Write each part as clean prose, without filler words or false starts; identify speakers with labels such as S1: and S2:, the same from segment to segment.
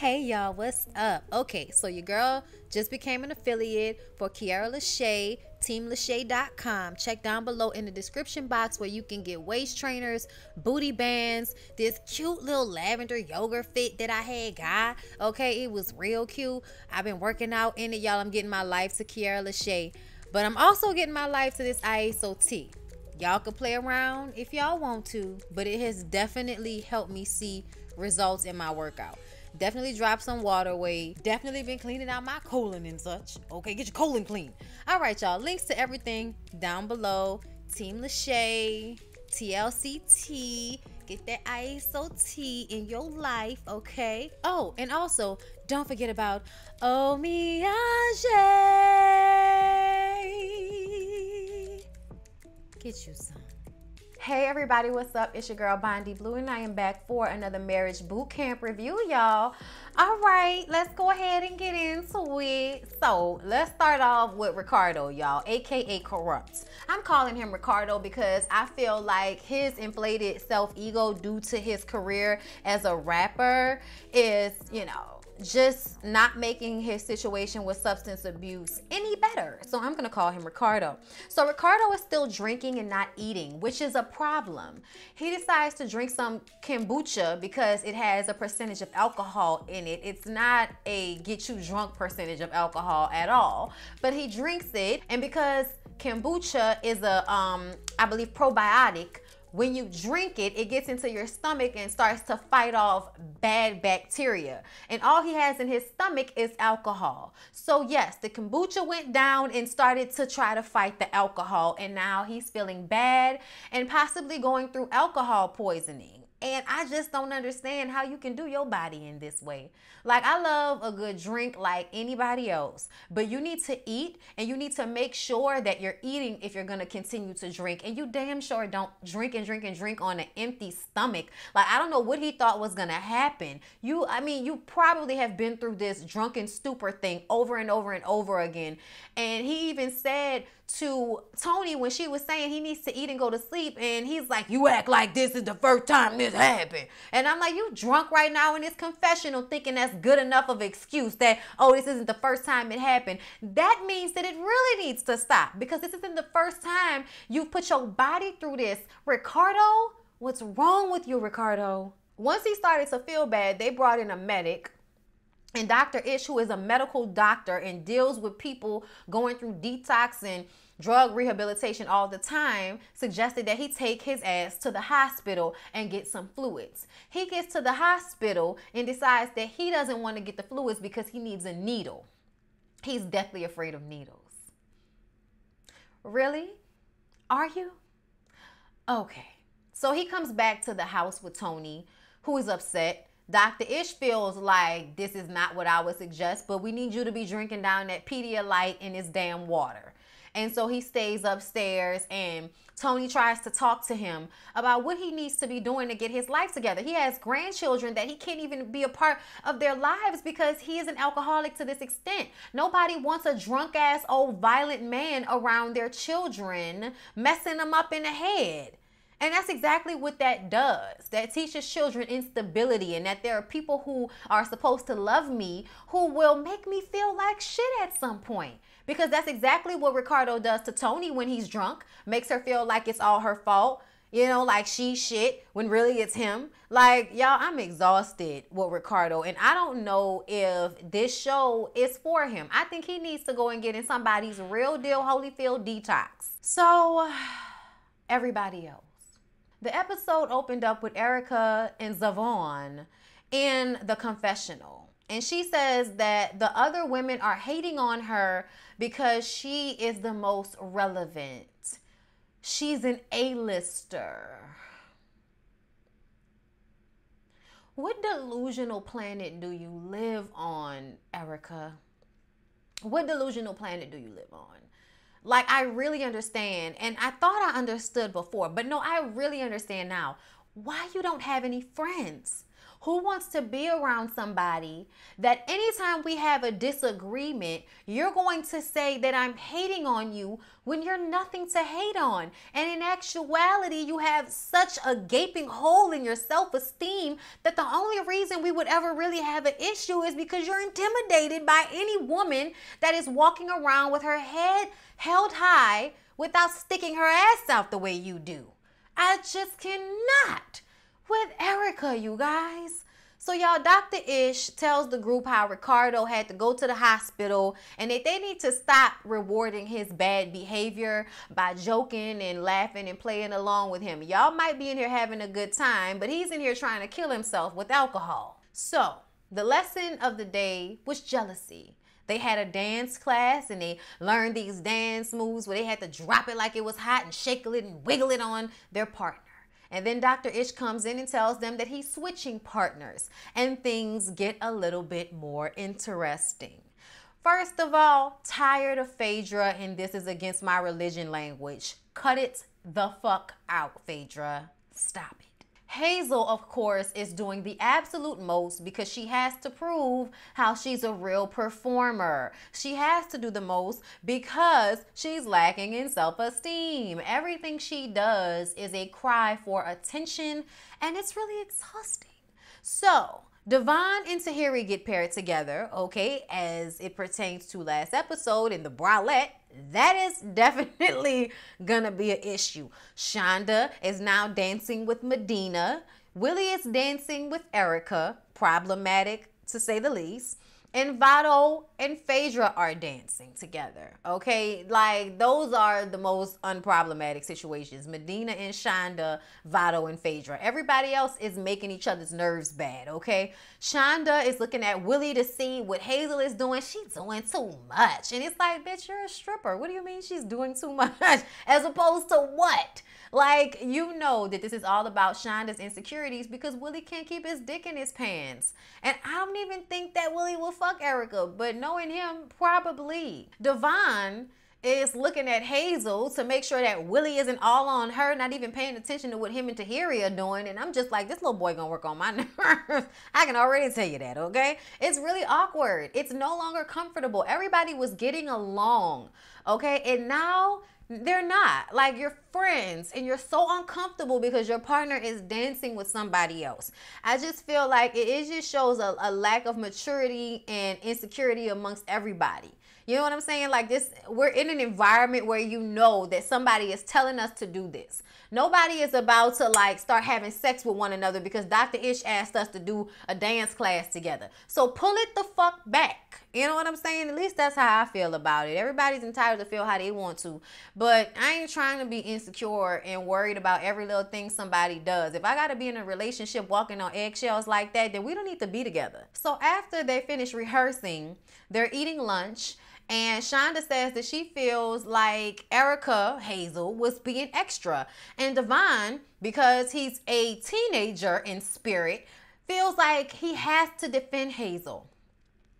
S1: Hey y'all, what's up? Okay, so your girl just became an affiliate for Kiara LASHAE, teamlashae.com. Check down below in the description box where you can get waist trainers, booty bands, this cute little lavender yoga fit that I had got. Okay, it was real cute. I've been working out in it, y'all. I'm getting my life to Kiara LASHAE, but I'm also getting my life to this ISO tee. Y'all can play around if y'all want to, but it has definitely helped me see results in my workout. Definitely dropped some water weight. Definitely been cleaning out my colon and such. Okay, get your colon clean. All right, y'all. Links to everything down below. Team LASHAE, TLCT. Get that ISO T in your life, okay? Oh, and also, don't forget about Omiage. Get you some. Hey everybody, what's up? It's your girl Bondy Blue and I am back for another marriage boot camp review, y'all. All right, let's go ahead and get into it. So let's start off with Ricardo, y'all, aka Corrupt. I'm calling him Ricardo because I feel like his inflated self-ego due to his career as a rapper is, you know, just not making his situation with substance abuse any better. So I'm gonna call him Ricardo. So Ricardo is still drinking and not eating, which is a problem. He decides to drink some kombucha because it has a percentage of alcohol in it. It's not a get you drunk percentage of alcohol at all, but he drinks it. And because kombucha is a, I believe, probiotic, when you drink it, it gets into your stomach and starts to fight off bad bacteria. And all he has in his stomach is alcohol. So yes, the kombucha went down and started to try to fight the alcohol. And now he's feeling bad and possibly going through alcohol poisoning. And I just don't understand how you can do your body in this way. Like, I love a good drink like anybody else, but you need to eat and you need to make sure that you're eating if you're gonna continue to drink. And you damn sure don't drink and drink and drink on an empty stomach. Like, I don't know what he thought was gonna happen. I mean, you probably have been through this drunken stupor thing over and over and over again. And he even said to Tony when she was saying he needs to eat and go to sleep, and he's like, you act like this is the first time this happened. And I'm like, you drunk right now in this confessional thinking that's good enough of an excuse that, oh, this isn't the first time it happened. That means that it really needs to stop, because this isn't the first time you've put your body through this. Ricardo, what's wrong with you, Ricardo? Once he started to feel bad, they brought in a medic. And Dr. Ish, who is a medical doctor and deals with people going through detox and drug rehabilitation all the time, suggested that he take his ass to the hospital and get some fluids. He gets to the hospital and decides that he doesn't want to get the fluids because he needs a needle. He's deathly afraid of needles. Really? Are you? Okay. So he comes back to the house with Tony, who is upset. Dr. Ish feels like this is not what I would suggest, but we need you to be drinking down that Pedialyte in this damn water. And so he stays upstairs and Tony tries to talk to him about what he needs to be doing to get his life together. He has grandchildren that he can't even be a part of their lives because he is an alcoholic to this extent. Nobody wants a drunk ass old violent man around their children, messing them up in the head. And that's exactly what that does. That teaches children instability, and that there are people who are supposed to love me who will make me feel like shit at some point. Because that's exactly what Ricardo does to Tony when he's drunk. Makes her feel like it's all her fault. You know, like she's shit when really it's him. Like, y'all, I'm exhausted with Ricardo. And I don't know if this show is for him. I think he needs to go and get in somebody's real deal Holyfield detox. So, everybody else. The episode opened up with Erica and Zavon in the confessional. And she says that the other women are hating on her because she is the most relevant. She's an A-lister. What delusional planet do you live on, Erica? What delusional planet do you live on? Like, I really understand, and I thought I understood before, but no, I really understand now why you don't have any friends. Who wants to be around somebody that anytime we have a disagreement, you're going to say that I'm hating on you when you're nothing to hate on? And in actuality, you have such a gaping hole in your self-esteem that the only reason we would ever really have an issue is because you're intimidated by any woman that is walking around with her head held high without sticking her ass out the way you do. I just cannot with Erica, you guys. So y'all, Dr. Ish tells the group how Ricardo had to go to the hospital and that they need to stop rewarding his bad behavior by joking and laughing and playing along with him. Y'all might be in here having a good time, but he's in here trying to kill himself with alcohol. So the lesson of the day was jealousy. They had a dance class and they learned these dance moves where they had to drop it like it was hot and shake it and wiggle it on their partner. And then Dr. Ish comes in and tells them that he's switching partners and things get a little bit more interesting. First of all, tired of Phaedra, and this is against my religion language. Cut it the fuck out, Phaedra. Stop it. Hazel, of course, is doing the absolute most because she has to prove how she's a real performer. She has to do the most because she's lacking in self-esteem. Everything she does is a cry for attention, and it's really exhausting. So Devon and Tahiri get paired together, okay, as it pertains to last episode in the bralette. That is definitely gonna be an issue. Shonda is now dancing with Medina. Willie is dancing with Erica. Problematic, to say the least. And Vado and Phaedra are dancing together, okay? Like, those are the most unproblematic situations. Medina and Shonda, Vado and Phaedra. Everybody else is making each other's nerves bad, okay? Shonda is looking at Willie to see what Hazel is doing. She's doing too much. And it's like, bitch, you're a stripper. What do you mean she's doing too much? As opposed to what? Like, you know that this is all about Shonda's insecurities because Willie can't keep his dick in his pants. And I don't even think that Willie will fuck Erica, but knowing him, probably. Devon is looking at Hazel to make sure that Willie isn't all on her, not even paying attention to what him and Tahiri are doing. And I'm just like, this little boy gonna work on my nerves. I can already tell you that, okay? It's really awkward. It's no longer comfortable. Everybody was getting along, okay? And now they're not. Like, you're friends and you're so uncomfortable because your partner is dancing with somebody else. I just feel like it just shows a lack of maturity and insecurity amongst everybody. You know what I'm saying? Like, this, we're in an environment where you know that somebody is telling us to do this. Nobody is about to like start having sex with one another because Dr. Ish asked us to do a dance class together. So pull it the fuck back. You know what I'm saying? At least that's how I feel about it. Everybody's entitled to feel how they want to. But I ain't trying to be insecure and worried about every little thing somebody does. If I got to be in a relationship walking on eggshells like that, then we don't need to be together. So after they finish rehearsing, they're eating lunch. And Shonda says that she feels like Erica, Hazel, was being extra. And Devon, because he's a teenager in spirit, feels like he has to defend Hazel.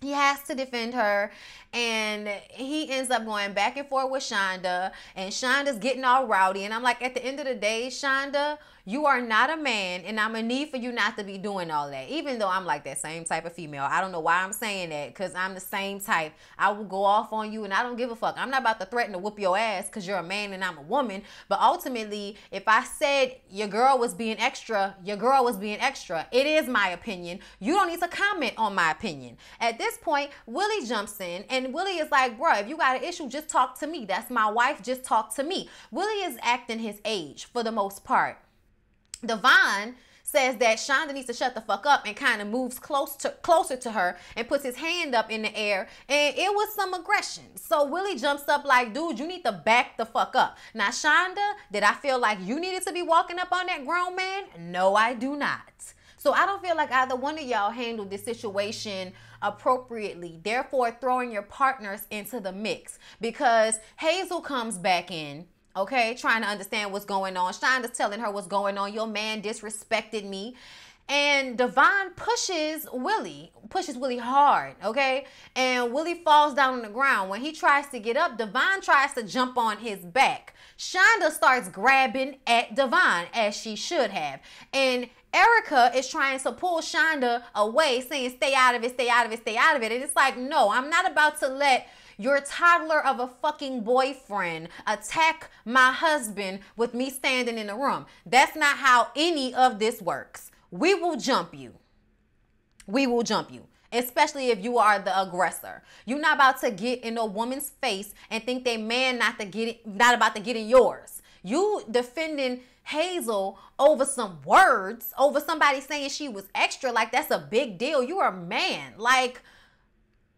S1: He has to defend her, and he ends up going back and forth with Shonda, and Shonda's getting all rowdy. And I'm like, at the end of the day, Shonda, you are not a man, and I'm going to need for you not to be doing all that, even though I'm like that same type of female. I don't know why I'm saying that, because I'm the same type. I will go off on you, and I don't give a fuck. I'm not about to threaten to whoop your ass because you're a man and I'm a woman, but ultimately, if I said your girl was being extra, your girl was being extra. It is my opinion. You don't need to comment on my opinion. At this point, Willie jumps in, and Willie is like, bruh, if you got an issue, just talk to me. That's my wife. Just talk to me. Willie is acting his age for the most part. Devon says that Shonda needs to shut the fuck up and kind of moves closer to her and puts his hand up in the air, and it was some aggression. So Willie jumps up like, dude, you need to back the fuck up. Now, Shonda, did I feel like you needed to be walking up on that grown man? No, I do not. So I don't feel like either one of y'all handled this situation appropriately, therefore throwing your partners into the mix, because Hazel comes back in, okay, trying to understand what's going on. Shonda's telling her what's going on. Your man disrespected me. And Devon pushes Willie hard, okay? And Willie falls down on the ground. When he tries to get up, Devon tries to jump on his back. Shonda starts grabbing at Devon, as she should have. And Erica is trying to pull Shonda away, saying, stay out of it, stay out of it, stay out of it. And it's like, no, I'm not about to let your toddler of a fucking boyfriend attack my husband with me standing in the room. That's not how any of this works. We will jump you. We will jump you. Especially if you are the aggressor. You're not about to get in a woman's face and think they man not about to get in yours. You defending Hazel over some words, over somebody saying she was extra, like that's a big deal. You're a man. Like,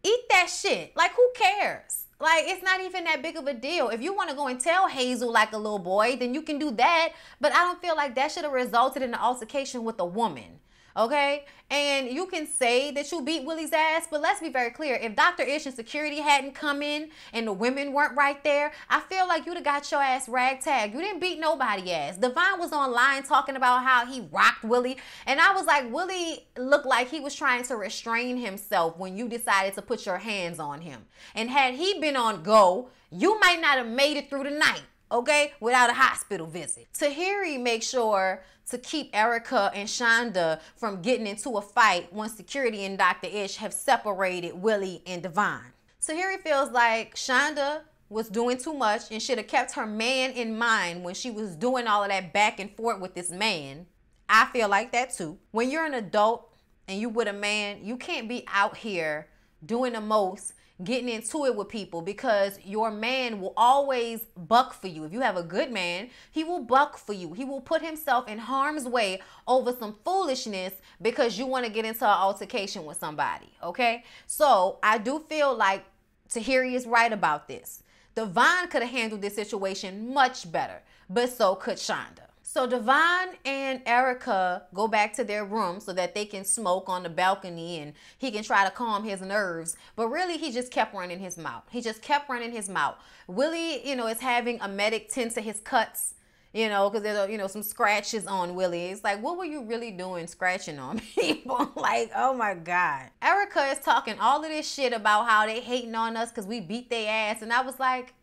S1: eat that shit. Like, who cares? Like, it's not even that big of a deal. If you want to go and tell Hazel like a little boy, then you can do that. But I don't feel like that should have resulted in an altercation with a woman. Okay? And you can say that you beat Willie's ass, but let's be very clear. If Dr. Ish and security hadn't come in and the women weren't right there, I feel like you'd have got your ass ragtag. You didn't beat nobody ass. Devon was online talking about how he rocked Willie. And I was like, Willie looked like he was trying to restrain himself when you decided to put your hands on him. And had he been on go, you might not have made it through the night. Okay, without a hospital visit. Tahiri makes sure to keep Erica and Shonda from getting into a fight once security and Dr. Ish have separated Willie and Devon. Tahiri feels like Shonda was doing too much and should have kept her man in mind when she was doing all of that back and forth with this man. I feel like that too. When you're an adult and you with a man, you can't be out here doing the most, getting into it with people, because your man will always buck for you. If you have a good man, he will buck for you. He will put himself in harm's way over some foolishness because you want to get into an altercation with somebody, okay? So I do feel like Tahiri is right about this. Devon could have handled this situation much better, but so could Shonda. So Devon and Erica go back to their room so that they can smoke on the balcony and he can try to calm his nerves. But really, he just kept running his mouth. He just kept running his mouth. Willie, is having a medic tend to his cuts, because there's, some scratches on Willie. It's like, what were you really doing scratching on people? Like, oh my God. Erica is talking all of this shit about how they hating on us because we beat their ass. And I was like,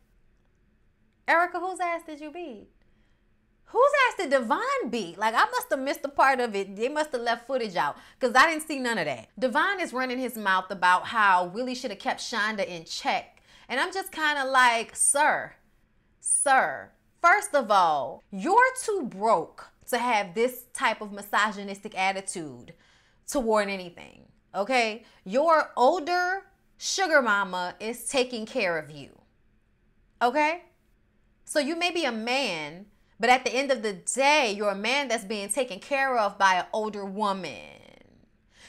S1: Erica, whose ass did you beat? Whose ass did Devon beat? Like, I must have missed a part of it. They must have left footage out because I didn't see none of that. Devon is running his mouth about how Willie should have kept Shonda in check. And I'm just kind of like, sir, first of all, you're too broke to have this type of misogynistic attitude toward anything, okay? Your older sugar mama is taking care of you, okay? So you may be a man, but at the end of the day, you're a man that's being taken care of by an older woman.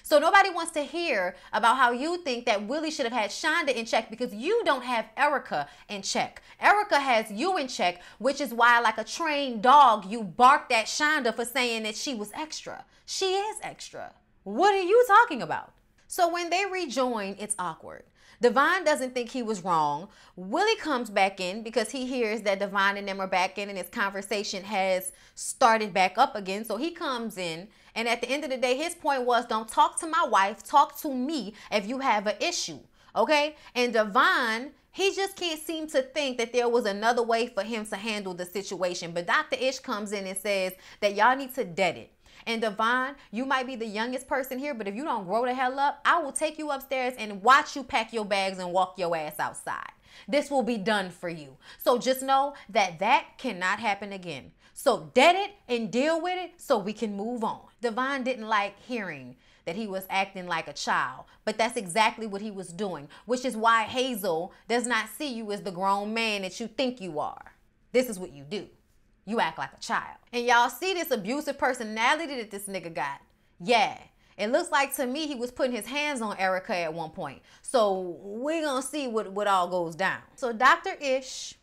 S1: So nobody wants to hear about how you think that Willie should have had Shonda in check because you don't have Erica in check. Erica has you in check, which is why, like a trained dog, you barked at Shonda for saying that she was extra. She is extra. What are you talking about? So when they rejoin, it's awkward. Devon doesn't think he was wrong. Willie comes back in because he hears that Devon and them are back in and his conversation has started back up again. So he comes in, and at the end of the day, his point was, don't talk to my wife, talk to me if you have an issue, okay? And Devon, he just can't seem to think that there was another way for him to handle the situation. But Dr. Ish comes in and says that y'all need to dead it. And Devon, you might be the youngest person here, but if you don't grow the hell up, I will take you upstairs and watch you pack your bags and walk your ass outside. This will be done for you. So just know that that cannot happen again. So dead it and deal with it so we can move on. Devon didn't like hearing that he was acting like a child, but that's exactly what he was doing, which is why Hazel does not see you as the grown man that you think you are. This is what you do. You act like a child. And y'all see this abusive personality that this nigga got. Yeah. It looks like to me he was putting his hands on Erica at one point. So we're going to see what all goes down. So Dr. Ish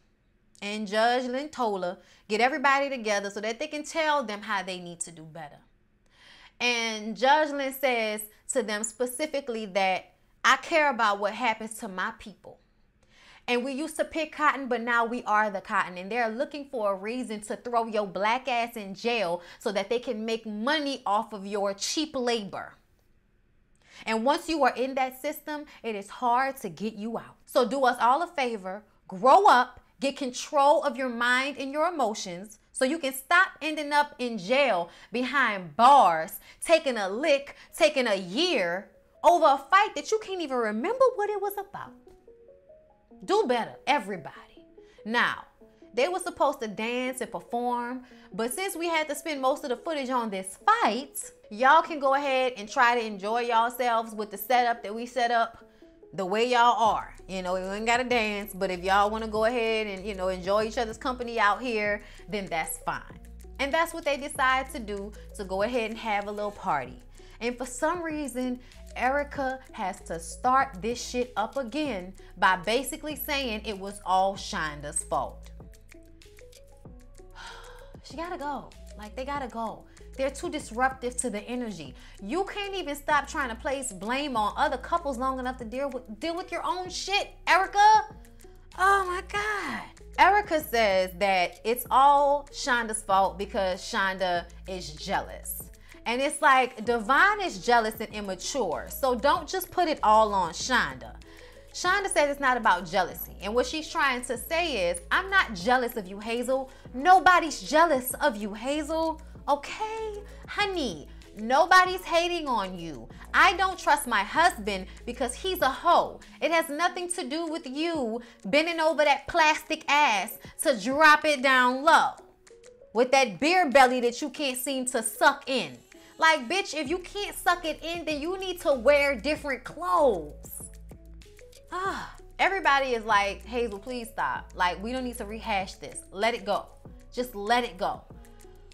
S1: and Judge Lintola get everybody together so that they can tell them how they need to do better. And Judge Lynn says to them specifically that I care about what happens to my people. And we used to pick cotton, but now we are the cotton. And they're looking for a reason to throw your black ass in jail so that they can make money off of your cheap labor. And once you are in that system, it is hard to get you out. So do us all a favor, grow up, get control of your mind and your emotions So you can stop ending up in jail behind bars, taking a lick, taking a year over a fight that you can't even remember what it was about. Do better, everybody. Now, they were supposed to dance and perform, but since we had to spend most of the footage on this fight, y'all can go ahead and try to enjoy yourselves with the setup that we set up the way y'all are. You know, you ain't gotta dance, but if y'all wanna go ahead and, you know, enjoy each other's company out here, then that's fine. And that's what they decided to do, to go ahead and have a little party. And for some reason, Erica has to start this shit up again by basically saying it was all Shonda's fault. She gotta go. Like, they gotta go. They're too disruptive to the energy. You can't even stop trying to place blame on other couples long enough to deal with your own shit, Erica. Oh my God. Erica says that it's all Shonda's fault because Shonda is jealous. And it's like, Devon is jealous and immature, so don't just put it all on Shonda. Shonda says it's not about jealousy. And what she's trying to say is, I'm not jealous of you, Hazel. Nobody's jealous of you, Hazel. Okay, honey, nobody's hating on you. I don't trust my husband because he's a hoe. It has nothing to do with you bending over that plastic ass to drop it down low with that beer belly that you can't seem to suck in. Like, bitch, if you can't suck it in, then you need to wear different clothes. Everybody is like, Hazel, please stop. Like, we don't need to rehash this. Let it go. Just let it go.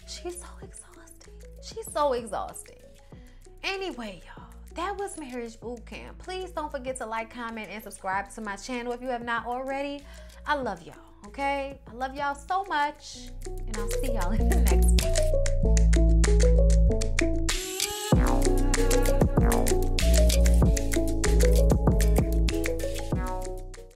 S1: She's so exhausting. She's so exhausting. Anyway, y'all, that was Marriage Bootcamp. Please don't forget to like, comment, and subscribe to my channel if you have not already. I love y'all, okay? I love y'all so much. And I'll see y'all in the next one.